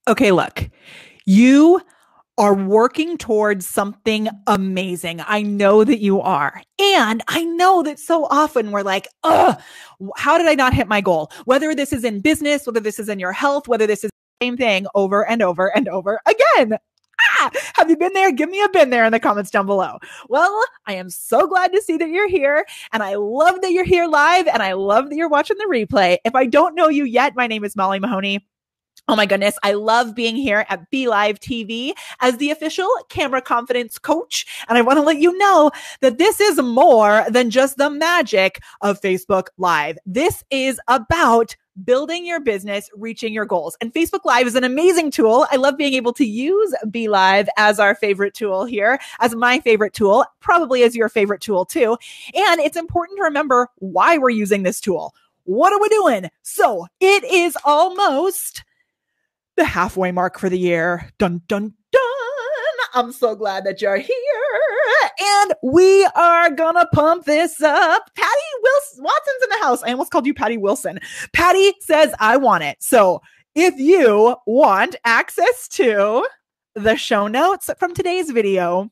Okay, look, you are working towards something amazing. I know that you are. And I know that so often we're like, how did I not hit my goal? Whether this is in business, whether this is in your health, whether this is the same thing over and over and over again. Have you been there? Give me a been there in the comments down below. Well, I am so glad to see that you're here, and I love that you're here live, and I love that you're watching the replay. If I don't know you yet, my name is Molly Mahoney. Oh my goodness. I love being here at BeLive TV as the official camera confidence coach. And I want to let you know that this is more than just the magic of Facebook Live. This is about building your business, reaching your goals. And Facebook Live is an amazing tool. I love being able to use BeLive as our favorite tool here, as my favorite tool, probably as your favorite tool too. And it's important to remember why we're using this tool. What are we doing? So it is almost the halfway mark for the year. Dun, dun, dun. I'm so glad that you're here. And we are gonna pump this up. Patty Watson's in the house. I almost called you Patty Wilson. Patty says, I want it. So if you want access to the show notes from today's video,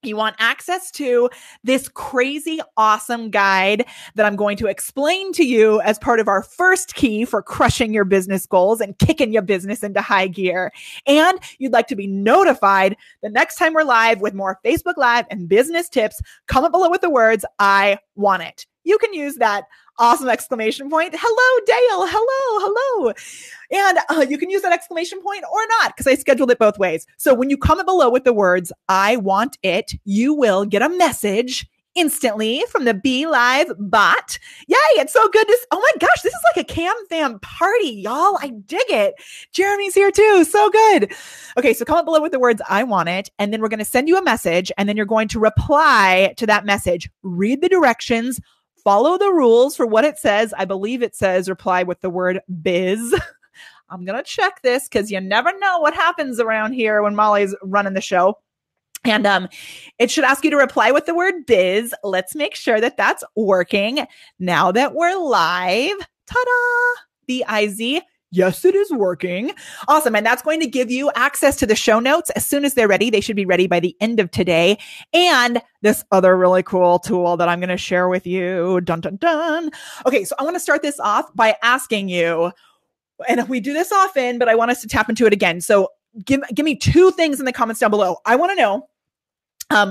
you want access to this crazy, awesome guide that I'm going to explain to you as part of our first key for crushing your business goals and kicking your business into high gear. And you'd like to be notified the next time we're live with more Facebook Live and business tips, comment below with the words, I want it. You can use that awesome exclamation point. Hello, Dale. Hello. And you can use that exclamation point or not, because I scheduled it both ways. So when you comment below with the words, I want it, you will get a message instantly from the BeLive bot. Yay. It's so good. Oh my gosh, this is like a cam fam party, y'all. I dig it. Jeremy's here too. So good. Okay. So comment below with the words, I want it. And then we're going to send you a message, and then you're going to reply to that message. Read the directions. Follow the rules for what it says. I believe it says reply with the word biz. I'm going to check this because you never know what happens around here when Molly's running the show. And it should ask you to reply with the word biz. Let's make sure that that's working. Now that we're live, ta-da, B-I-Z. Yes, it is working. Awesome. And that's going to give you access to the show notes as soon as they're ready. They should be ready by the end of today. And this other really cool tool that I'm going to share with you. Dun, dun, dun. Okay. So I want to start this off by asking you, and we do this often, but I want us to tap into it again. So give me two things in the comments down below. I want to know,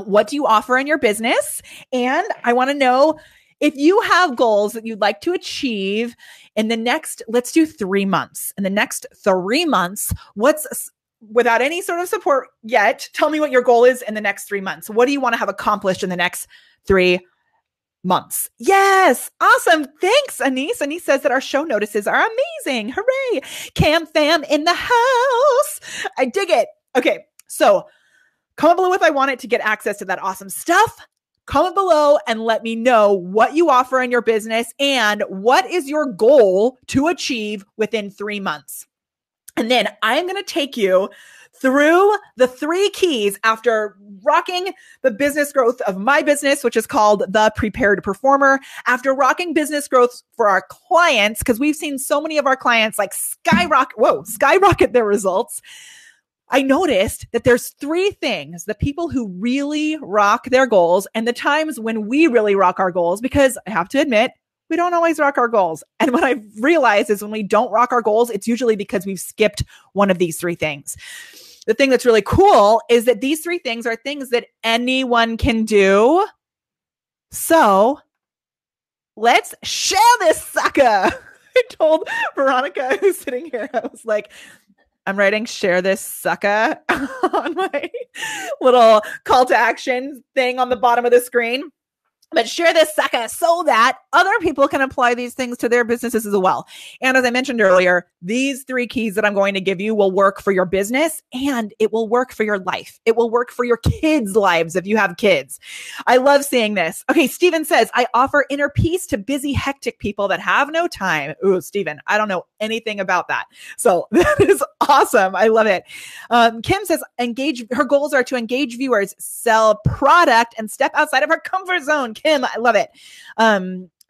what do you offer in your business? And I want to know if you have goals that you'd like to achieve in the next, let's do 3 months. In the next 3 months, without any sort of support yet, tell me what your goal is in the next 3 months. What do you want to have accomplished in the next 3 months? Yes. Awesome. Thanks, Anise. Anise says that our show notices are amazing. Hooray. Cam fam in the house. I dig it. Okay. So comment below if I want it to get access to that awesome stuff. Comment below and let me know what you offer in your business and what is your goal to achieve within 3 months. And then I'm going to take you through the 3 keys after rocking the business growth of my business, which is called the Prepared Performer. After rocking business growth for our clients, because we've seen so many of our clients like skyrocket their results. I noticed that there's 3 things, the people who really rock their goals and the times when we really rock our goals, because I have to admit, we don't always rock our goals. And what I've realized is when we don't rock our goals, it's usually because we've skipped one of these 3 things. The thing that's really cool is that these 3 things are things that anyone can do. So let's share this sucker. I told Veronica, who's sitting here, I was like, I'm writing share this sucker on my little call to action thing on the bottom of the screen. But share this sucker so that other people can apply these things to their businesses as well. And as I mentioned earlier, these 3 keys that I'm going to give you will work for your business and it will work for your life. It will work for your kids' lives if you have kids. I love seeing this. Okay, Steven says, I offer inner peace to busy, hectic people that have no time. Ooh, Steven, I don't know anything about that. So that is awesome. I love it. Kim says, her goals are to engage viewers, sell product, and step outside of her comfort zone. Kim, I love it.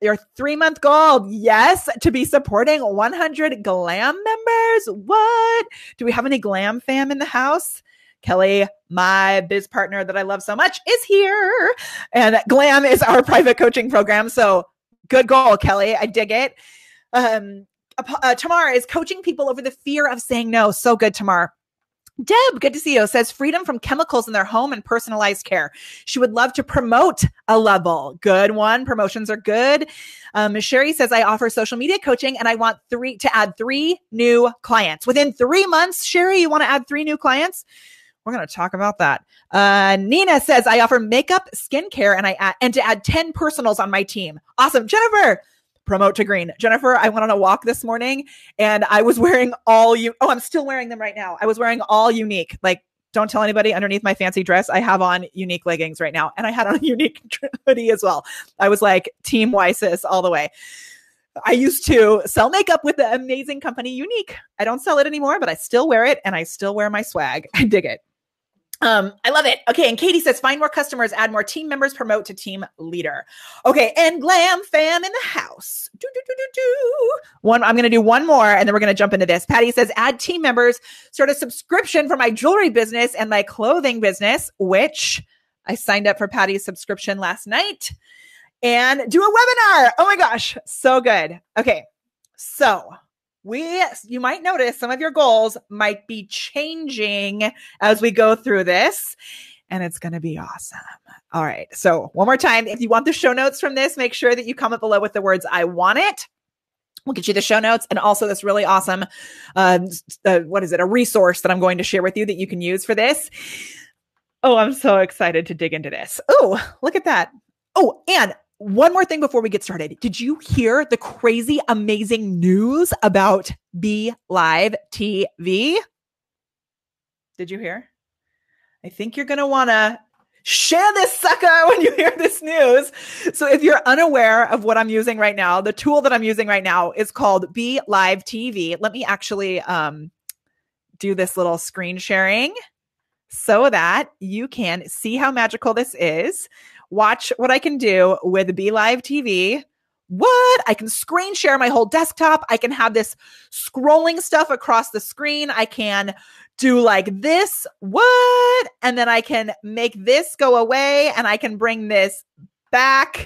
your 3-month goal. Yes, to be supporting 100 Glam members. What? Do we have any Glam fam in the house? Kelly, my biz partner that I love so much, is here. And Glam is our private coaching program. So good goal, Kelly. I dig it. Tamar is coaching people over the fear of saying no. So good, Tamar. Deb, good to see you, says freedom from chemicals in their home and personalized care. She would love to promote a level. Good one. Promotions are good. Sherry says, I offer social media coaching and I want to add 3 new clients. Within 3 months, Sherry, you want to add 3 new clients? We're going to talk about that. Nina says, I offer makeup, skincare, and to add 10 personals on my team. Awesome. Jennifer, promote to green. Jennifer, I went on a walk this morning and I was wearing I'm still wearing them right now. I was wearing all Unique. Like, don't tell anybody underneath my fancy dress. I have on Unique leggings right now. And I had on a Unique hoodie as well. I was like Team Wysis all the way. I used to sell makeup with the amazing company Unique. I don't sell it anymore, but I still wear it and I still wear my swag. I dig it. I love it. Okay. And Katie says, find more customers, add more team members, promote to team leader. Okay. And Glam fam in the house. I'm going to do one more and then we're going to jump into this. Patty says, add team members, start a subscription for my jewelry business and my clothing business, which I signed up for Patty's subscription last night, and do a webinar. Oh my gosh. So good. Okay. So you might notice some of your goals might be changing as we go through this, and it's going to be awesome. All right. So one more time, if you want the show notes from this, make sure that you comment below with the words, I want it. We'll get you the show notes and also this really awesome, a resource that I'm going to share with you that you can use for this. Oh, I'm so excited to dig into this. Oh, look at that. Oh, and one more thing before we get started. Did you hear the crazy, amazing news about BeLive TV? Did you hear? I think you're going to want to share this sucker when you hear this news. So if you're unaware of what I'm using right now, the tool that I'm using right now is called BeLive TV. Let me actually do this little screen sharing so that you can see how magical this is. Watch what I can do with BeLive TV. What? I can screen share my whole desktop. I can have this scrolling stuff across the screen. I can do like this. What? And then I can make this go away and I can bring this back.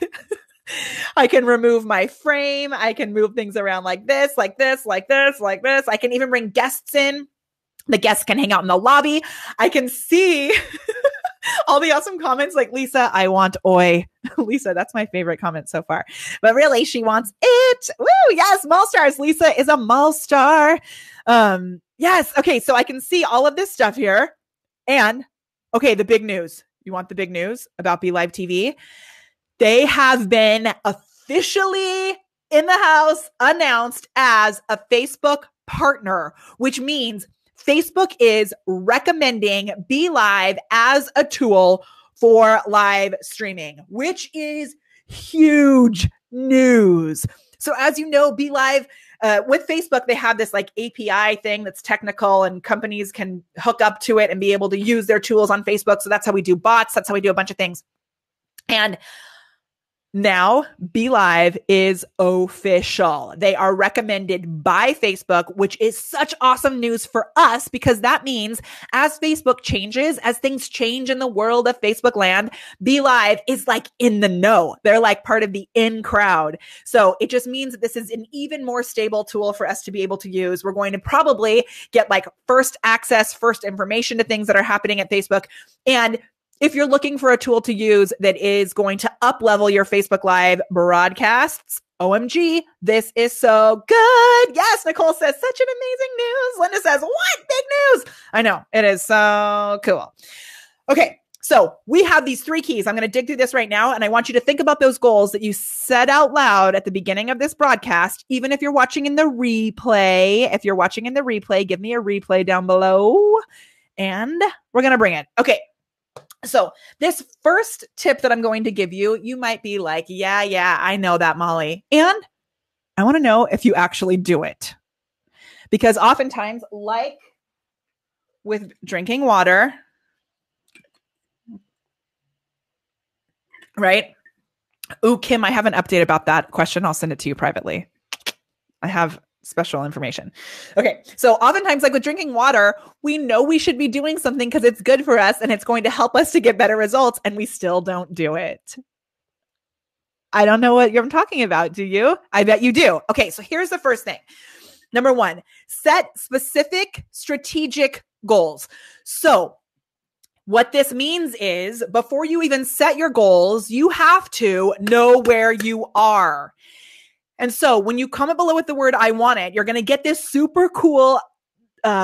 I can remove my frame. I can move things around like this, like this, like this, like this. I can even bring guests in. The guests can hang out in the lobby. I can see all the awesome comments like, Lisa, I want oi. Lisa, that's my favorite comment so far. But really, she wants it. Woo, yes, mall stars. Lisa is a mall star. Yes. Okay, so I can see all of this stuff here. And, okay, the big news. You want the big news about BeLive TV? They have been officially in the house announced as a Facebook partner, which means Facebook is recommending BeLive as a tool for live streaming, which is huge news. So as you know, BeLive, with Facebook, they have this like API thing that's technical and companies can hook up to it and be able to use their tools on Facebook. So that's how we do bots. That's how we do a bunch of things. And now, BeLive is official. They are recommended by Facebook, which is such awesome news for us because that means as Facebook changes, as things change in the world of Facebook land, BeLive is like in the know. They're like part of the in crowd. So it just means that this is an even more stable tool for us to be able to use. We're going to probably get like first access, first information to things that are happening at Facebook. And if you're looking for a tool to use that is going to up-level your Facebook Live broadcasts, OMG, this is so good. Yes, Nicole says, such an amazing news. Linda says, what? Big news. I know. It is so cool. Okay, so we have these 3 keys. I'm going to dig through this right now, and I want you to think about those goals that you said out loud at the beginning of this broadcast, even if you're watching in the replay. If you're watching in the replay, give me a replay down below, and we're going to bring it. Okay. So this first tip that I'm going to give you, you might be like, yeah, I know that, Molly. And I want to know if you actually do it. Because oftentimes, like with drinking water, right? Ooh, Kim, I have an update about that question. I'll send it to you privately. I have special information. Okay. So oftentimes, like with drinking water, we know we should be doing something because it's good for us and it's going to help us to get better results, and we still don't do it. I don't know what you're talking about. Do you? I bet you do. Okay. So here's the first thing. Number one, set specific strategic goals. So what this means is before you even set your goals, you have to know where you are. And so when you comment below with the word "I want it," you're going to get this super cool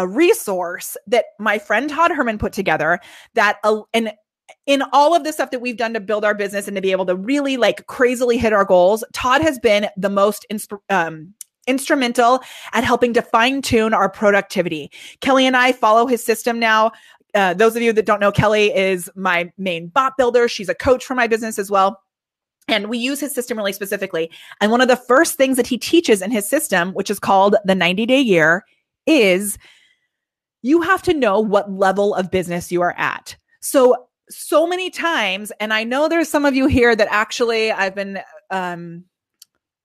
resource that my friend Todd Herman put together that and in all of the stuff that we've done to build our business and to be able to really like crazily hit our goals, Todd has been the most instrumental at helping to fine tune our productivity. Kelly and I follow his system now. Those of you that don't know, Kelly is my main bot builder. She's a coach for my business as well. And we use his system really specifically. And one of the first things that he teaches in his system, which is called the 90-day year, is you have to know what level of business you are at. So many times, and I know there's some of you here that actually I've been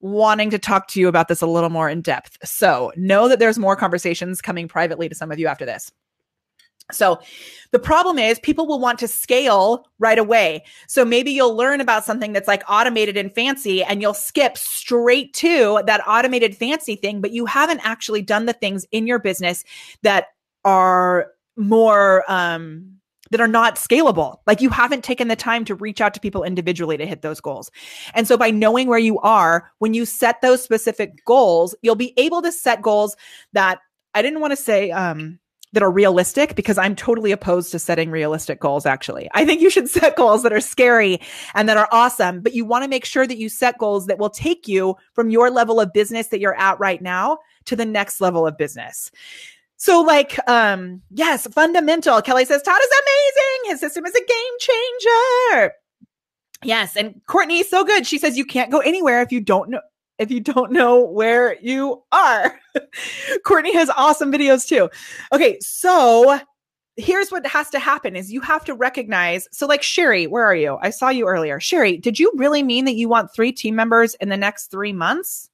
wanting to talk to you about this a little more in depth. So know that there's more conversations coming privately to some of you after this. So the problem is people will want to scale right away. So maybe you'll learn about something that's like automated and fancy and you'll skip straight to that automated fancy thing, but you haven't actually done the things in your business that are more, that are not scalable. Like you haven't taken the time to reach out to people individually to hit those goals. And so by knowing where you are, when you set those specific goals, you'll be able to set goals that I didn't want to say, that are realistic, because I'm totally opposed to setting realistic goals. Actually, I think you should set goals that are scary and that are awesome, but you want to make sure that you set goals that will take you from your level of business that you're at right now to the next level of business. So like, yes, fundamental. Kelly says, Todd is amazing. His system is a game changer. Yes. And Courtney, so good. She says, you can't go anywhere if you don't know where you are. Courtney has awesome videos too. Okay. So here's what has to happen is you have to recognize. So like Sherry, where are you? I saw you earlier. Sherry, did you really mean that you want 3 team members in the next 3 months?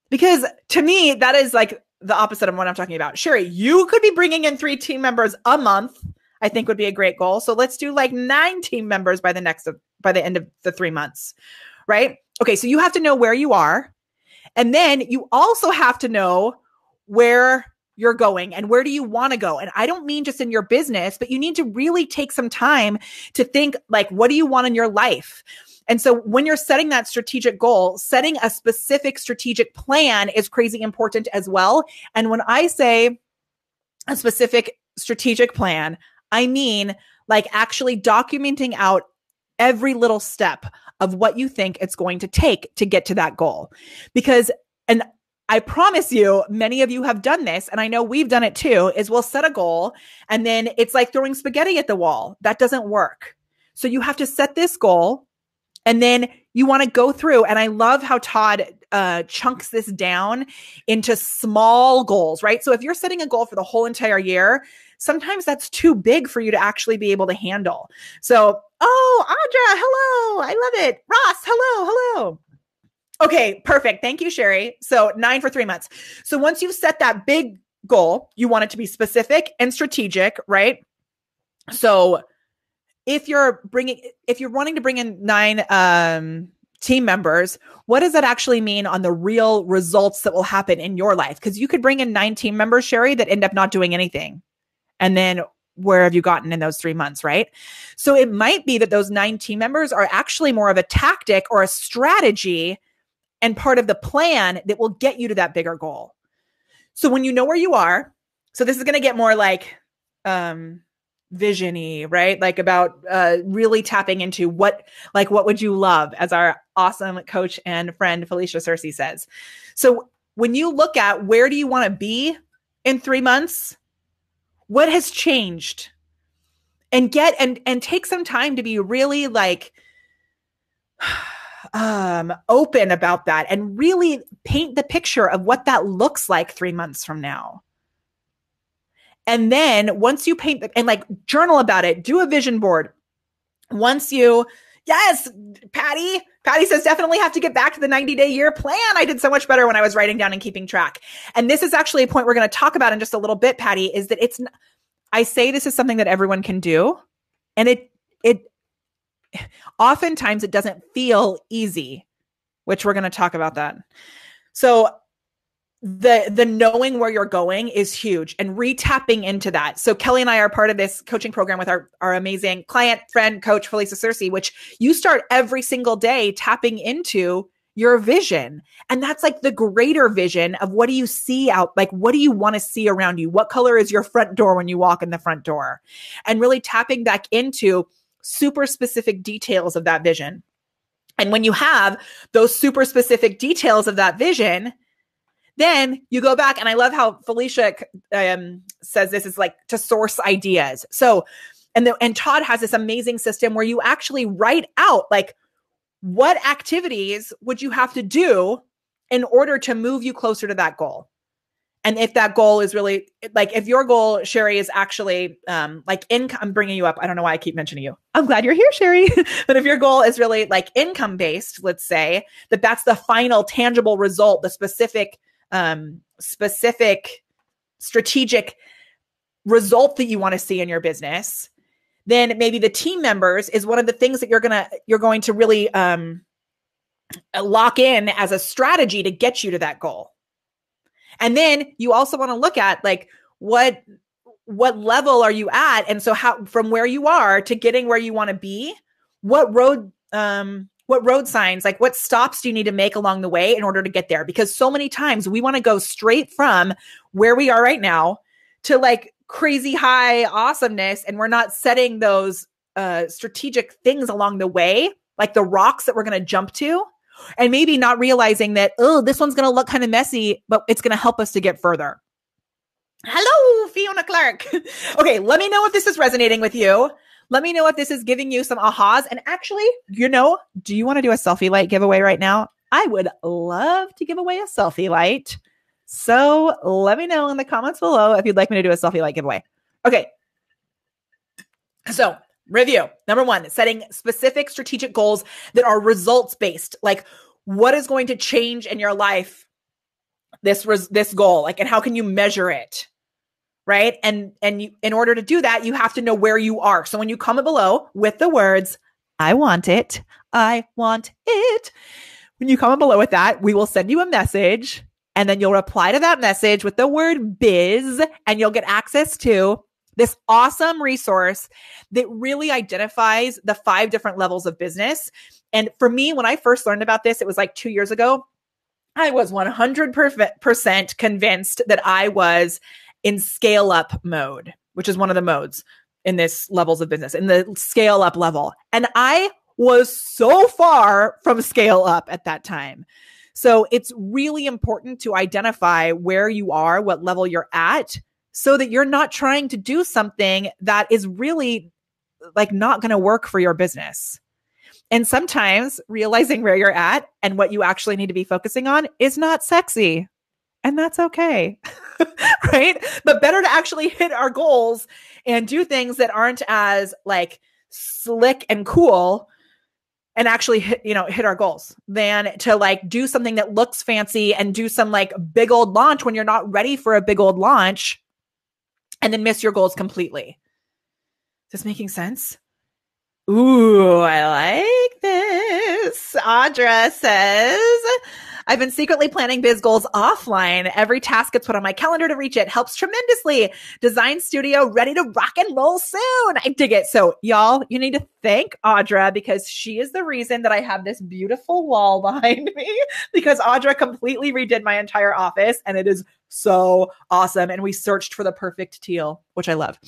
Because to me, that is like the opposite of what I'm talking about. Sherry, you could be bringing in 3 team members a month. I think would be a great goal. So let's do like 9 team members by the end of the 3 months, right? Okay. So you have to know where you are. And then you also have to know where you're going and where do you want to go? And I don't mean just in your business, but you need to really take some time to think like, what do you want in your life? And so when you're setting that strategic goal, setting a specific strategic plan is crazy important as well. And when I say a specific strategic plan, I mean like actually documenting out every little step of what you think it's going to take to get to that goal. Because, and I promise you, many of you have done this, and I know we've done it too, is we'll set a goal and then it's like throwing spaghetti at the wall. That doesn't work. So you have to set this goal and then you want to go through. And I love how Todd chunks this down into small goals, right? So if you're setting a goal for the whole entire year, sometimes that's too big for you to actually be able to handle. So, oh, Audra, hello. I love it. Ross, hello. Okay, perfect. Thank you, Sherry. So 9 for 3 months. So once you've set that big goal, you want it to be specific and strategic, right? So if you're wanting to bring in 9 team members, what does that actually mean on the real results that will happen in your life? Because you could bring in 9 team members, Sherry, that end up not doing anything. And then where have you gotten in those 3 months, right? So it might be that those 9 team members are actually more of a tactic or a strategy and part of the plan that will get you to that bigger goal. So when you know where you are, so this is going to get more like vision-y, right? Like about really tapping into what would you love, as our awesome coach and friend Felicia Cersei says. So when you look at where do you want to be in 3 months, what has changed? And take some time to be really like open about that and really paint the picture of what that looks like 3 months from now. And then once you paint and like journal about it, do a vision board. Once you Yes, Patty. Patty says definitely have to get back to the 90-day year plan. I did so much better when I was writing down and keeping track. And this is actually a point we're going to talk about in just a little bit, Patty, is that I say this is something that everyone can do. And it oftentimes it doesn't feel easy, which we're going to talk about that. So the knowing where you're going is huge and re-tapping into that. So Kelly and I are part of this coaching program with our amazing client, friend, coach, Felisa Cersei, which you start every single day tapping into your vision. And that's like the greater vision of what do you see out? Like, what do you want to see around you? What color is your front door when you walk in the front door? And really tapping back into super specific details of that vision. And when you have those super specific details of that vision, then you go back, and I love how Felicia says this is like to source ideas. So, and Todd has this amazing system where you actually write out like what activities would you have to do in order to move you closer to that goal. And if that goal is really like, if your goal, Sherry, is actually like income, I'm bringing you up. I don't know why I keep mentioning you. I'm glad you're here, Sherry. But if your goal is really like income based, let's say that's the final tangible result, the specific strategic result that you want to see in your business, then maybe the team members is one of the things that you're going to really lock in as a strategy to get you to that goal. And then you also want to look at like what level are you at, and so how from where you are to getting where you want to be, what road signs, like what stops do you need to make along the way in order to get there? Because so many times we want to go straight from where we are right now to like crazy high awesomeness. And we're not setting those strategic things along the way, like the rocks that we're going to jump to, and maybe not realizing that, oh, this one's going to look kind of messy, but it's going to help us to get further. Hello, Fiona Clark. Okay, let me know if this is resonating with you. Let me know if this is giving you some ahas. And actually, do you want to do a selfie light giveaway right now? I would love to give away a selfie light. So let me know in the comments below if you'd like me to do a selfie light giveaway. Okay. So review. Number 1, setting specific strategic goals that are results based. Like what is going to change in your life? This goal, like, and how can you measure it? Right. And you, in order to do that, you have to know where you are. So when you comment below with the words, I want it. When you comment below with that, we will send you a message, and then you'll reply to that message with the word biz, and you'll get access to this awesome resource that really identifies the 5 different levels of business. And for me, when I first learned about this, it was like 2 years ago. I was 100% convinced that I was in scale up mode, which is one of the modes in this levels of business, in the scale up level. And I was so far from scale up at that time. So it's really important to identify where you are, what level you're at, so that you're not trying to do something that is really like not going to work for your business. And sometimes realizing where you're at and what you actually need to be focusing on is not sexy. And that's okay, right? But better to actually hit our goals and do things that aren't as like slick and cool and actually hit our goals than to like do something that looks fancy and do some like big old launch when you're not ready for a big old launch and then miss your goals completely. Is this making sense? Ooh, I like this. Audra says, I've been secretly planning biz goals offline. Every task gets put on my calendar to reach it. Helps tremendously. Design studio ready to rock and roll soon. I dig it. So y'all, you need to thank Audra because she is the reason that I have this beautiful wall behind me, because Audra completely redid my entire office and it is so awesome. And we searched for the perfect teal, which I love.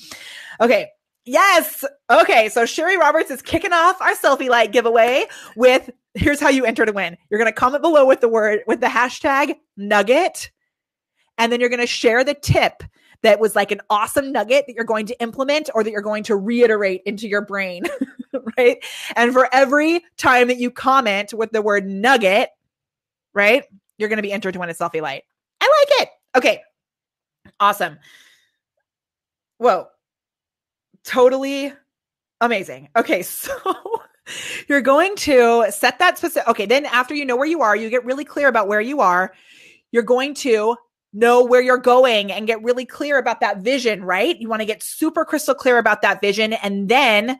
Okay. Yes. Okay. So Sherry Roberts is kicking off our selfie light giveaway with, here's how you enter to win. You're going to comment below with the hashtag nugget. And then you're going to share the tip that was like an awesome nugget that you're going to implement or that you're going to reiterate into your brain. Right. And for every time that you comment with the word nugget, right, you're going to be entered to win a selfie light. I like it. Okay. Awesome. Whoa. Totally amazing. Okay, so You're going to set that specific, okay, then after you know where you are, you get really clear about where you are. You're going to know where you're going and get really clear about that vision, right? You want to get super crystal clear about that vision and then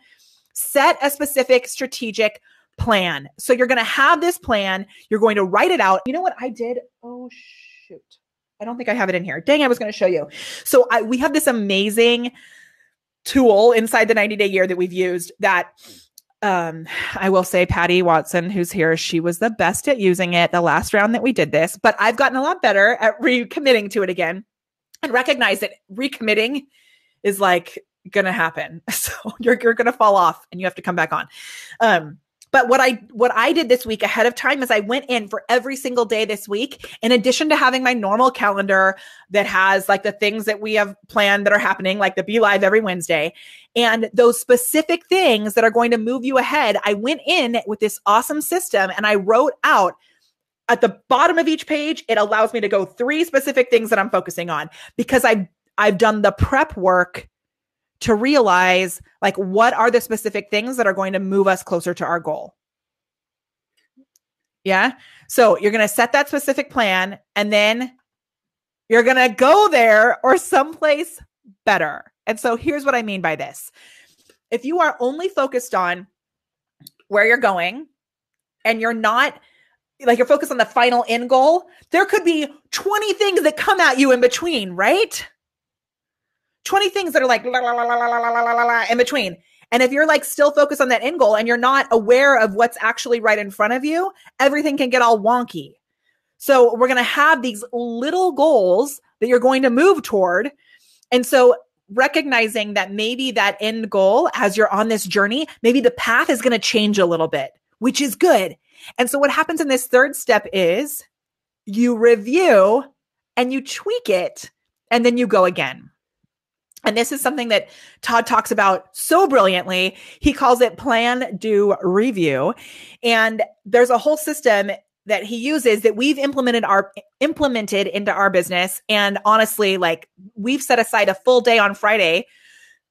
set a specific strategic plan. So you're going to have this plan. You're going to write it out. You know what I did? Oh, shoot. I don't think I have it in here. Dang, I was going to show you. So we have this amazing tool inside the 90-day year that we've used that I will say Patty Watson, who's here, she was the best at using it the last round that we did this, but I've gotten a lot better at recommitting to it again and recognize that recommitting is like going to happen. So you're going to fall off and you have to come back on. But what I did this week ahead of time is I went in for every single day this week, in addition to having my normal calendar that has like the things that we have planned that are happening, like the BeLive every Wednesday, and those specific things that are going to move you ahead. I went in with this awesome system and I wrote out at the bottom of each page, it allows me to go 3 specific things that I'm focusing on because I've done the prep work to realize like what are the specific things that are going to move us closer to our goal. Yeah. So you're going to set that specific plan and then you're going to go there or someplace better. And so here's what I mean by this. If you are only focused on where you're going and you're not like you're focused on the final end goal, there could be 20 things that come at you in between, right? 20 things that are like la, la, la, la, la, la, la, la, la, in between. And if you're like still focused on that end goal and you're not aware of what's actually right in front of you, everything can get all wonky. So we're going to have these little goals that you're going to move toward. And so recognizing that maybe that end goal, as you're on this journey, maybe the path is going to change a little bit, which is good. And so what happens in this third step is you review and you tweak it and then you go again. And this is something that Todd talks about so brilliantly. He calls it plan, do, review. And there's a whole system that he uses that we've implemented into our business. And honestly, like we've set aside a full day on Friday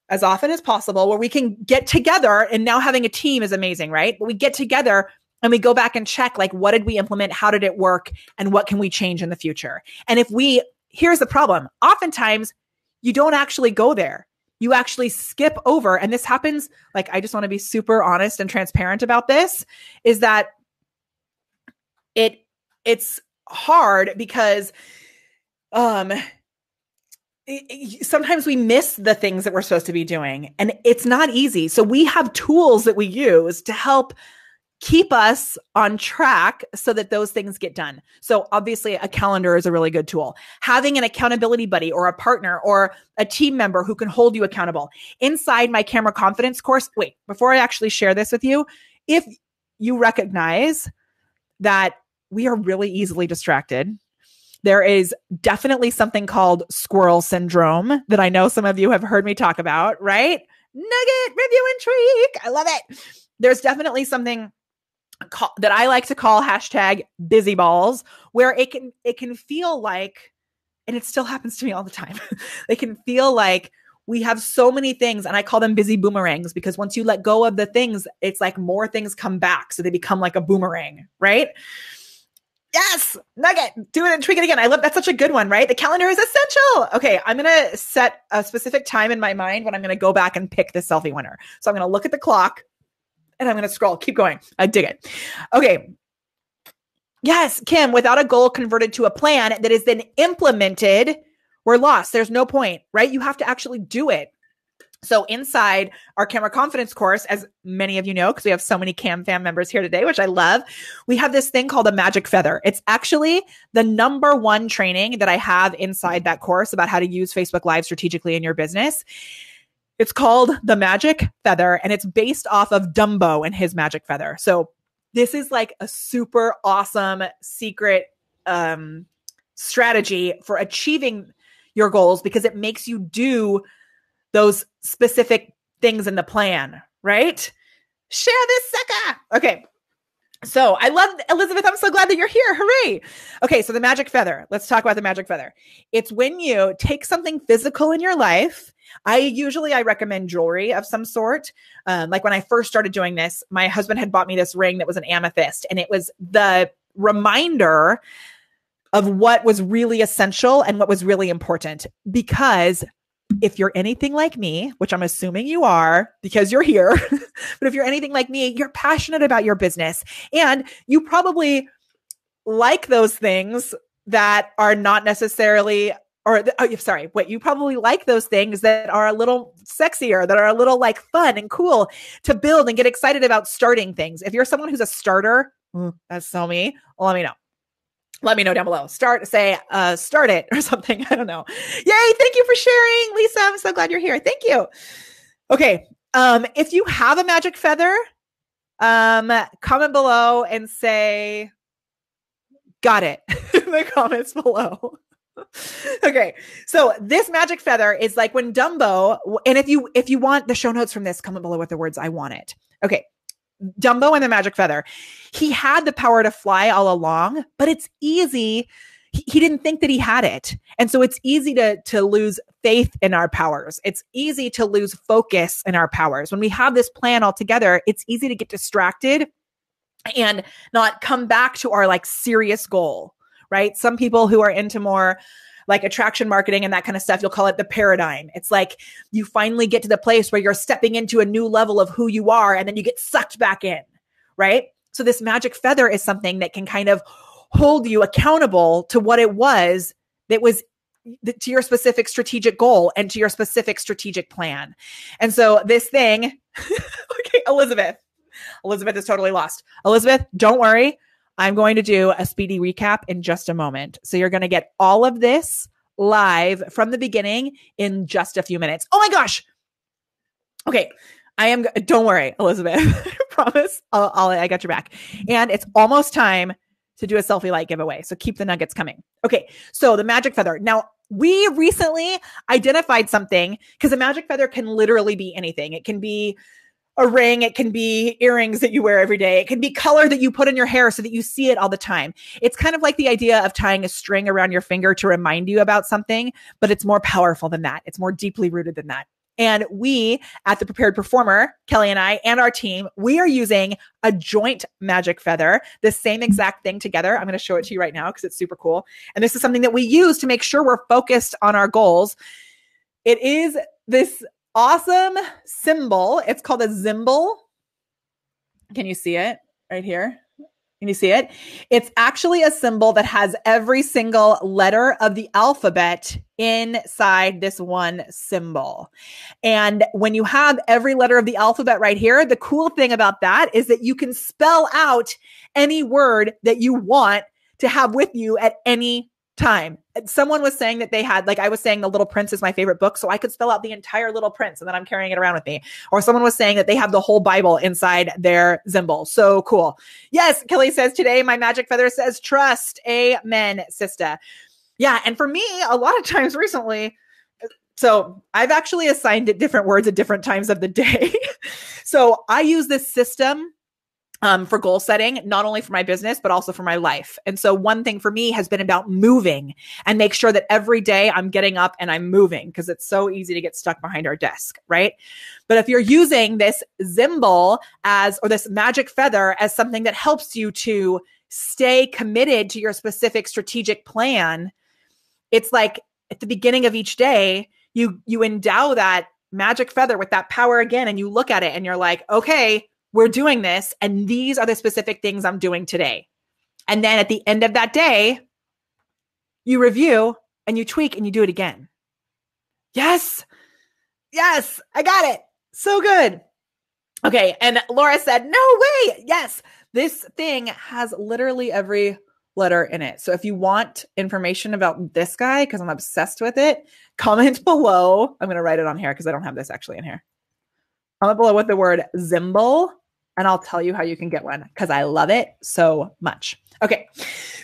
as often as possible where we can get together, and now having a team is amazing, right? But we get together and we go back and check, like, what did we implement? How did it work? And what can we change in the future? And here's the problem. Oftentimes you don't actually go there. You actually skip over. And this happens, like, I just want to be super honest and transparent about this, is that it's hard because sometimes we miss the things that we're supposed to be doing, and it's not easy. So we have tools that we use to help keep us on track so that those things get done. So obviously a calendar is a really good tool. Having an accountability buddy or a partner or a team member who can hold you accountable. Inside my camera confidence course, wait, before I actually share this with you, if you recognize that we are really easily distracted, there is definitely something called squirrel syndrome that I know some of you have heard me talk about, right? Nugget, review, and tweak. I love it. There's definitely something that I like to call #busyballs, where it can feel like, and it still happens to me all the time. It can feel like we have so many things, and I call them busy boomerangs, because once you let go of the things, it's like more things come back. So they become like a boomerang, right? Yes, nugget, do it and tweak it again. I love, that's such a good one, right? The calendar is essential. Okay, I'm going to set a specific time in my mind when I'm going to go back and pick the selfie winner. So I'm going to look at the clock and I'm going to scroll. Keep going. I dig it. Okay. Yes, Kim, without a goal converted to a plan that is then implemented, we're lost. There's no point, right? You have to actually do it. So inside our camera confidence course, as many of you know, because we have so many Cam Fam members here today, which I love, we have this thing called a magic feather. It's actually the #1 training that I have inside that course about how to use Facebook Live strategically in your business. It's called the magic feather, and it's based off of Dumbo and his magic feather. So this is like a super awesome secret strategy for achieving your goals, because it makes you do those specific things in the plan, right? Share this sucker. Okay. So I love, Elizabeth, I'm so glad that you're here. Hooray. Okay. So the magic feather, let's talk about the magic feather. It's when you take something physical in your life I recommend jewelry of some sort. Like when I first started doing this, my husband had bought me this ring that was an amethyst, and it was the reminder of what was really essential and what was really important. Because if you're anything like me, which I'm assuming you are because you're here, but if you're anything like me, you're passionate about your business, and you probably like those things that are not necessarily, you probably like those things that are a little sexier, that are a little like fun and cool to build and get excited about starting things. If you're someone who's a starter, that's so me, well, let me know. Let me know down below. Start it or something. I don't know. Yay. Thank you for sharing, Lisa. I'm so glad you're here. Thank you. Okay. If you have a magic feather, comment below and say, got it in the comments below. Okay. So this magic feather is like when Dumbo, and if you want the show notes from this, comment below with the words, I want it. Okay. Dumbo and the magic feather. He had the power to fly all along, but it's easy. He didn't think that he had it. And so it's easy to lose faith in our powers. It's easy to lose focus in our powers. When we have this plan all together, it's easy to get distracted and not come back to our like serious goal, right? Some people who are into more like attraction marketing and that kind of stuff, you'll call it the paradigm. It's like you finally get to the place where you're stepping into a new level of who you are, and then you get sucked back in, right? So this magic feather is something that can kind of hold you accountable to what it was that was to your specific strategic goal and to your specific strategic plan. And so this thing, okay, Elizabeth is totally lost. Elizabeth, don't worry. I'm going to do a speedy recap in just a moment. So you're going to get all of this live from the beginning in just a few minutes. Oh my gosh. Okay. Don't worry, Elizabeth. I promise. I got your back. And it's almost time to do a selfie light giveaway. So keep the nuggets coming. Okay. So the magic feather. Now, we recently identified something because a magic feather can literally be anything. It can be a ring. It can be earrings that you wear every day. It can be color that you put in your hair so that you see it all the time. It's kind of like the idea of tying a string around your finger to remind you about something, but it's more powerful than that. It's more deeply rooted than that. And we at the Prepared Performer, Kelly and I and our team, we are using a joint magic feather, the same exact thing together. I'm going to show it to you right now because it's super cool. And this is something that we use to make sure we're focused on our goals. It is this awesome symbol. It's called a symbol. Can you see it right here? Can you see it? It's actually a symbol that has every single letter of the alphabet inside this one symbol. And when you have every letter of the alphabet right here, the cool thing about that is that you can spell out any word that you want to have with you at any time. Someone was saying that they had, like I was saying, The Little Prince is my favorite book, so I could spell out the entire Little Prince and then I'm carrying it around with me. Or someone was saying that they have the whole Bible inside their symbol. So cool. Yes, Kelly says today my magic feather says trust. Amen, sister. Yeah, and for me, a lot of times recently, so I've actually assigned it different words at different times of the day. So I use this system for goal setting, not only for my business, but also for my life. And so one thing for me has been about moving and make sure that every day I'm getting up and I'm moving because it's so easy to get stuck behind our desk, right? But if you're using this symbol or this magic feather as something that helps you to stay committed to your specific strategic plan, it's like at the beginning of each day, you endow that magic feather with that power again, and you look at it and you're like, okay, we're doing this, and these are the specific things I'm doing today. And then at the end of that day, you review and you tweak and you do it again. Yes, I got it. So good. Okay, and Laura said, no way. Yes, this thing has literally every letter in it. So if you want information about this guy, because I'm obsessed with it, comment below. I'm going to write it on here because I don't have this actually in here. Comment below with the word symbol, and I'll tell you how you can get one because I love it so much. Okay,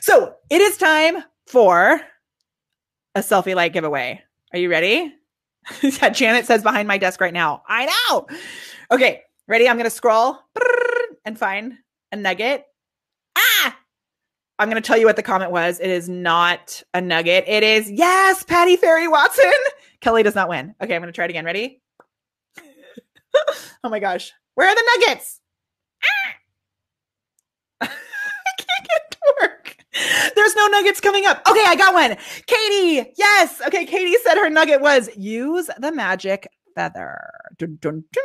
so it is time for a selfie light giveaway. Are you ready? Yeah, Janet says behind my desk right now. I know. Okay, ready? I'm going to scroll and find a nugget. I'm going to tell you what the comment was. It is not a nugget. It is, yes, Patty Ferry Watson. Kelly does not win. Okay, I'm going to try it again. Ready? Oh my gosh. Where are the nuggets? I can't get it to work. There's no nuggets coming up. Okay, I got one. Katie, yes. Okay, Katie said her nugget was use the magic feather. Dun, dun, dun.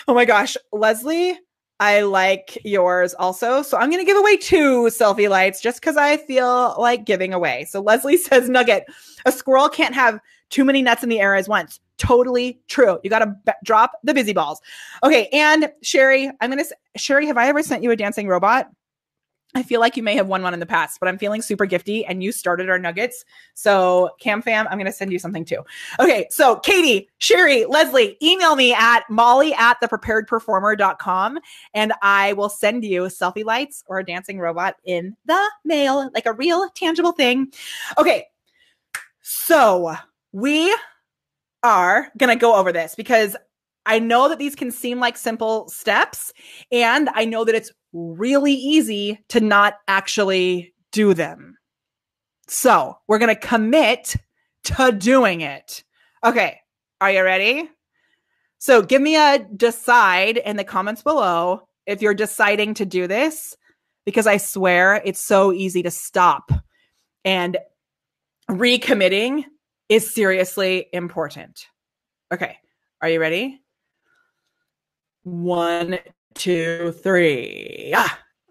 Oh my gosh. Leslie, I like yours also. So I'm going to give away 2 selfie lights just because I feel like giving away. So Leslie says nugget. A squirrel can't have too many nuts in the air at once. Totally true. You got to drop the busy balls. Okay. And Sherry, Sherry, have I ever sent you a dancing robot? I feel like you may have won one in the past, but I'm feeling super gifty and you started our nuggets. So Cam Fam, I'm going to send you something too. Okay. So Katie, Sherry, Leslie, email me at molly@thepreparedperformer.com and I will send you selfie lights or a dancing robot in the mail, like a real tangible thing. Okay. So we are going to go over this because I know that these can seem like simple steps, and I know that it's really easy to not actually do them. So we're going to commit to doing it. Okay. Are you ready? So give me a decide in the comments below if you're deciding to do this, because I swear it's so easy to stop, and recommitting is seriously important. Okay. Are you ready? 1, 2, 3.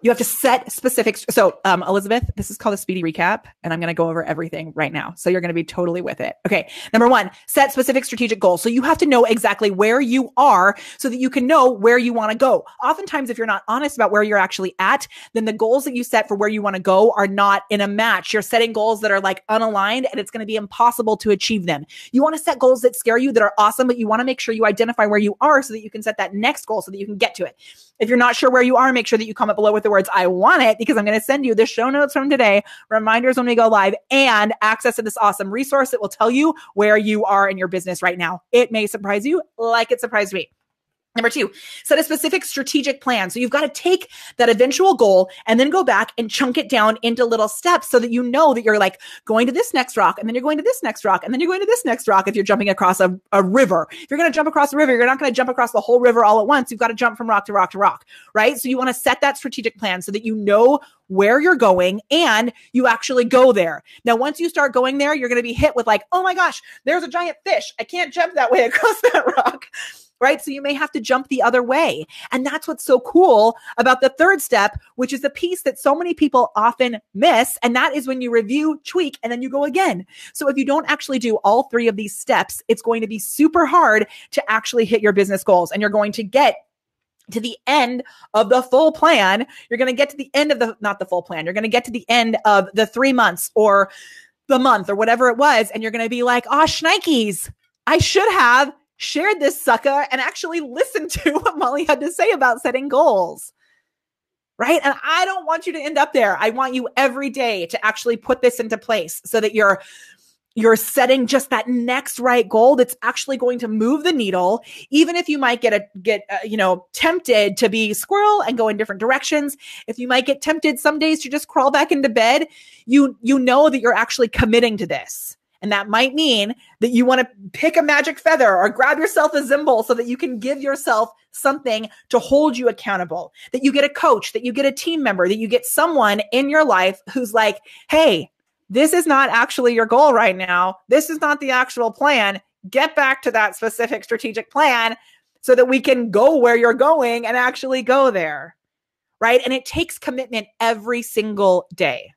You have to set specifics. So, Elizabeth, this is called a speedy recap, and I'm going to go over everything right now. So you're going to be totally with it. Okay. Number 1, set specific strategic goals. So you have to know exactly where you are so that you can know where you want to go. Oftentimes, if you're not honest about where you're actually at, then the goals that you set for where you want to go are not in a match. You're setting goals that are like unaligned, and it's going to be impossible to achieve them. You want to set goals that scare you, that are awesome, but you want to make sure you identify where you are so that you can set that next goal so that you can get to it. If you're not sure where you are, make sure that you comment below with the words, I want it, because I'm going to send you the show notes from today, reminders when we go live, and access to this awesome resource that will tell you where you are in your business right now. It may surprise you like it surprised me. Number 2, set a specific strategic plan. So you've got to take that eventual goal and then go back and chunk it down into little steps so that you know that you're like going to this next rock, and then you're going to this next rock, and then you're going to this next rock if you're jumping across a river. If you're going to jump across a river, you're not going to jump across the whole river all at once. You've got to jump from rock to rock to rock, right? So you want to set that strategic plan so that you know where you're going and you actually go there. Now, once you start going there, you're going to be hit with like, oh my gosh, there's a giant fish. I can't jump that way across that rock. Right? So you may have to jump the other way. And that's what's so cool about the 3rd step, which is the piece that so many people often miss. And that is when you review, tweak, and then you go again. So if you don't actually do all 3 of these steps, it's going to be super hard to actually hit your business goals. And you're going to get to the end of the full plan. You're going to get to the end of not the full plan. You're going to get to the end of the 3 months or the month or whatever it was. And you're going to be like, oh, shnikes, I should have shared this sucker and actually listened to what Molly had to say about setting goals, right? And I don't want you to end up there. I want you every day to actually put this into place so that you're setting just that next right goal that's actually going to move the needle. Even if you might get tempted to be squirrel and go in different directions, if you might get tempted some days to just crawl back into bed, you know that you're actually committing to this. And that might mean that you want to pick a magic feather or grab yourself a Zimble so that you can give yourself something to hold you accountable, that you get a coach, that you get a team member, that you get someone in your life who's like, hey, this is not actually your goal right now. This is not the actual plan. Get back to that specific strategic plan so that we can go where you're going and actually go there, right? And it takes commitment every single day.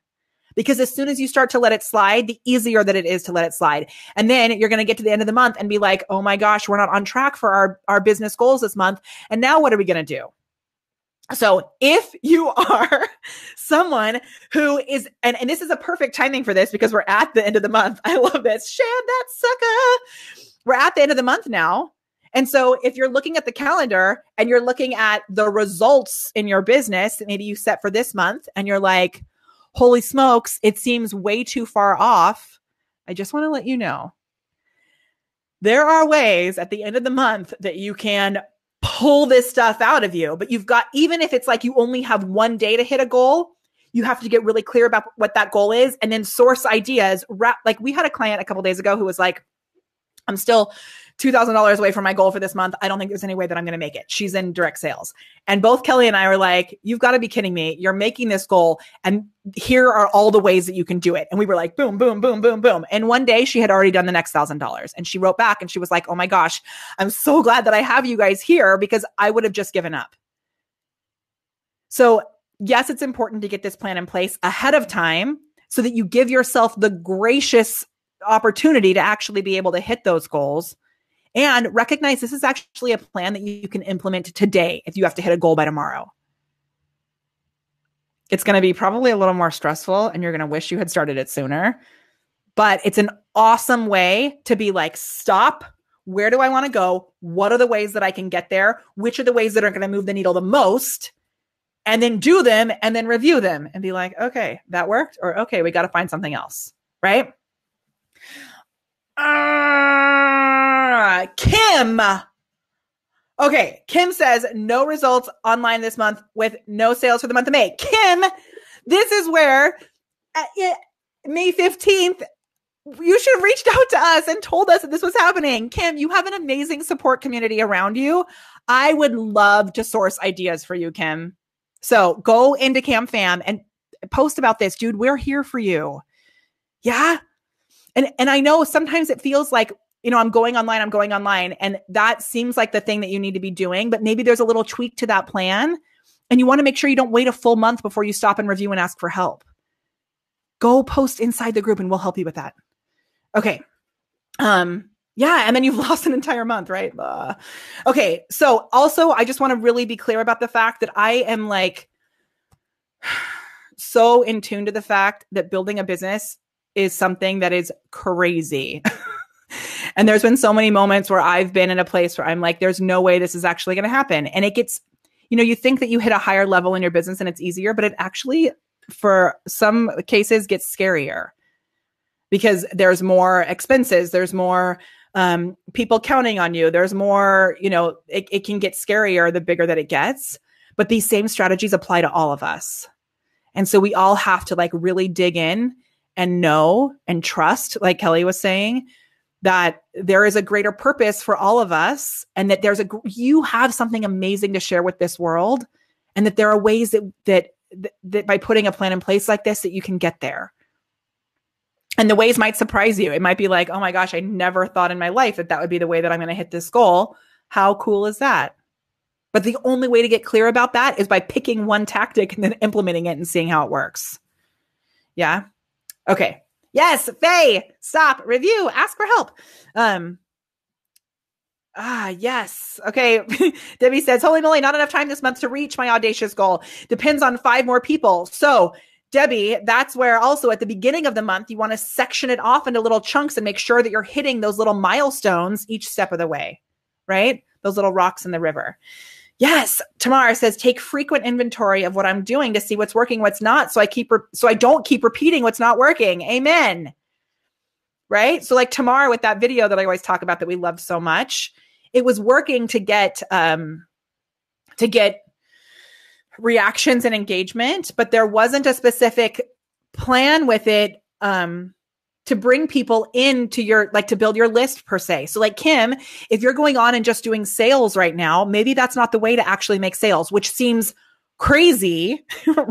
Because as soon as you start to let it slide, the easier that it is to let it slide. And then you're going to get to the end of the month and be like, oh my gosh, we're not on track for our business goals this month. And now what are we going to do? So if you are someone who is, and this is a perfect timing for this because we're at the end of the month. I love this. Share that sucker. We're at the end of the month now. And so if you're looking at the calendar and you're looking at the results in your business that maybe you set for this month and you're like, holy smokes, it seems way too far off. I just want to let you know, there are ways at the end of the month that you can pull this stuff out of you. But you've got, even if it's like you only have one day to hit a goal, You have to get really clear about what that goal is and then source ideas. Like we had a client a couple days ago who was like, I'm still $2,000 away from my goal for this month. I don't think there's any way that I'm going to make it. She's in direct sales. And both Kelly and I were like, you've got to be kidding me. You're making this goal. And here are all the ways that you can do it. And we were like, boom, boom, boom, boom, boom. And one day she had already done the next $1,000. And she wrote back and she was like, oh my gosh, I'm so glad that I have you guys here because I would have just given up. So yes, it's important to get this plan in place ahead of time so that you give yourself the gracious opportunity to actually be able to hit those goals and recognize this is actually a plan that you can implement today if you have to hit a goal by tomorrow. It's going to be probably a little more stressful and you're going to wish you had started it sooner, but it's an awesome way to be like, stop. Where do I want to go? What are the ways that I can get there? Which are the ways that are going to move the needle the most? And then do them and then review them and be like, okay, that worked. Or okay, we got to find something else. Right? Kim. Okay. Kim says no results online this month with no sales for the month of May. Kim, this is where May 15th, you should have reached out to us and told us that this was happening. Kim, you have an amazing support community around you. I would love to source ideas for you, Kim. So go into CamFam and post about this. Dude, we're here for you. Yeah. And I know sometimes it feels like, I'm going online. And that seems like the thing that you need to be doing, but maybe there's a little tweak to that plan. And you want to make sure you don't wait a full month before you stop and review and ask for help. Go post inside the group and we'll help you with that. Okay. Yeah. And then you've lost an entire month, right? Okay. So also, I just want to really be clear about the fact that I am like so in tune to the fact that building a business is something that is crazy. And there's been so many moments where I've been in a place where I'm like, there's no way this is actually going to happen. And it gets, you think that you hit a higher level in your business and it's easier, but it actually, for some cases, gets scarier because there's more expenses. There's more people counting on you. There's more, it can get scarier the bigger that it gets. But these same strategies apply to all of us. And so we all have to like really dig in and know and trust, like Kelly was saying, that there is a greater purpose for all of us and that you have something amazing to share with this world. And that there are ways that by putting a plan in place like this, that you can get there. And the ways might surprise you. It might be like, oh my gosh, I never thought in my life that would be the way that I'm going to hit this goal. How cool is that? But the only way to get clear about that is by picking one tactic and then implementing it and seeing how it works. Yeah. Okay. Yes. Faye, stop, review, ask for help. Yes. Okay. Debbie says, holy moly, not enough time this month to reach my audacious goal. Depends on 5 more people. So Debbie, that's where also at the beginning of the month, you want to section it off into little chunks and make sure that you're hitting those little milestones each step of the way, right? Those little rocks in the river. Yes. Tamar says, take frequent inventory of what I'm doing to see what's working, what's not. So I don't keep repeating what's not working. Amen. Right. So like Tamar with that video that I always talk about that we loved so much, it was working to get reactions and engagement, but there wasn't a specific plan with it, to bring people into your, like to build your list per se. So like Kim, if you're going on and just doing sales right now, maybe that's not the way to actually make sales, which seems crazy,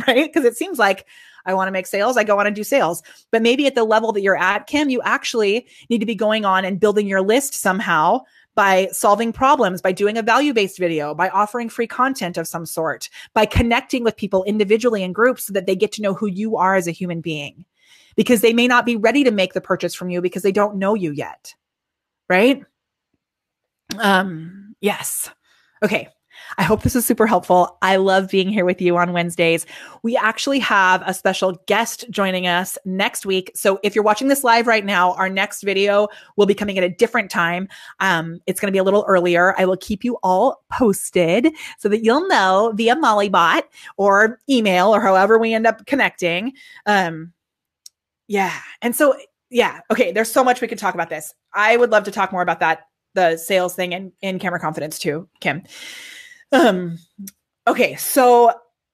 right? Because it seems like I want to make sales. I go on and do sales, but maybe at the level that you're at, Kim, you actually need to be going on and building your list somehow by solving problems, by doing a value-based video, by offering free content of some sort, by connecting with people individually in groups so that they get to know who you are as a human being. Because they may not be ready to make the purchase from you because they don't know you yet. Right? Yes. Okay. I hope this is super helpful. I love being here with you on Wednesdays. We actually have a special guest joining us next week. So if you're watching this live right now, our next video will be coming at a different time. It's going to be a little earlier. I will keep you all posted so that you'll know via Mollybot or email or however we end up connecting. Yeah. And so, yeah. Okay. There's so much we could talk about this. I would love to talk more about that, the sales thing and in camera confidence too, Kim. Okay. So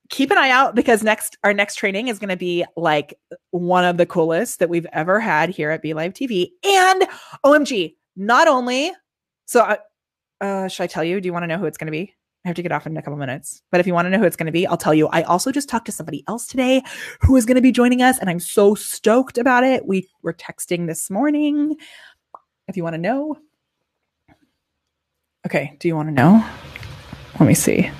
keep an eye out because our next training is going to be like one of the coolest that we've ever had here at BeLive TV. And OMG, not only, so should I tell you? Do you want to know who it's going to be? I have to get off in a couple minutes. But if you want to know who it's going to be, I'll tell you. I also just talked to somebody else today who is going to be joining us, and I'm so stoked about it. We were texting this morning. If you want to know. Okay, do you want to know? Let me see.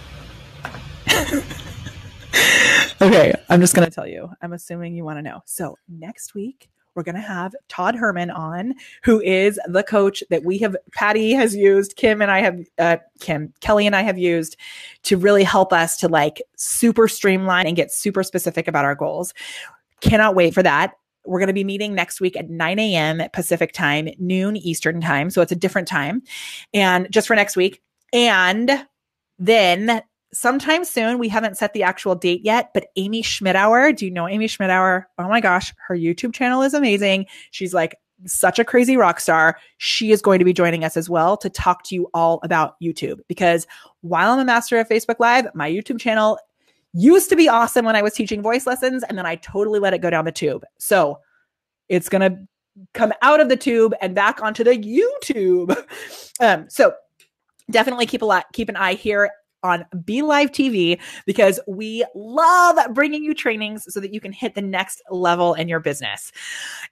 Okay, I'm just going to tell you. I'm assuming you want to know. So next week, we're going to have Todd Herman on, who is the coach that Patty has used, Kelly and I have used to really help us to like super streamline and get super specific about our goals. Cannot wait for that. We're going to be meeting next week at 9 a.m. Pacific time, noon Eastern time. So it's a different time. And just for next week. And then sometime soon, we haven't set the actual date yet, but Amy Schmidauer, do you know Amy Schmidauer? Oh my gosh, her YouTube channel is amazing. She's like such a crazy rock star. She is going to be joining us as well to talk to you all about YouTube, because while I'm a master of Facebook Live, my YouTube channel used to be awesome when I was teaching voice lessons, and then I totally let it go down the tube. So it's going to come out of the tube and back onto the YouTube. So definitely keep an eye here on BeLive TV, because we love bringing you trainings so that you can hit the next level in your business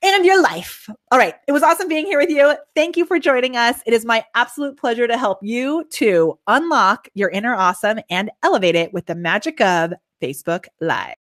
and your life. All right. It was awesome being here with you. Thank you for joining us. It is my absolute pleasure to help you to unlock your inner awesome and elevate it with the magic of Facebook Live.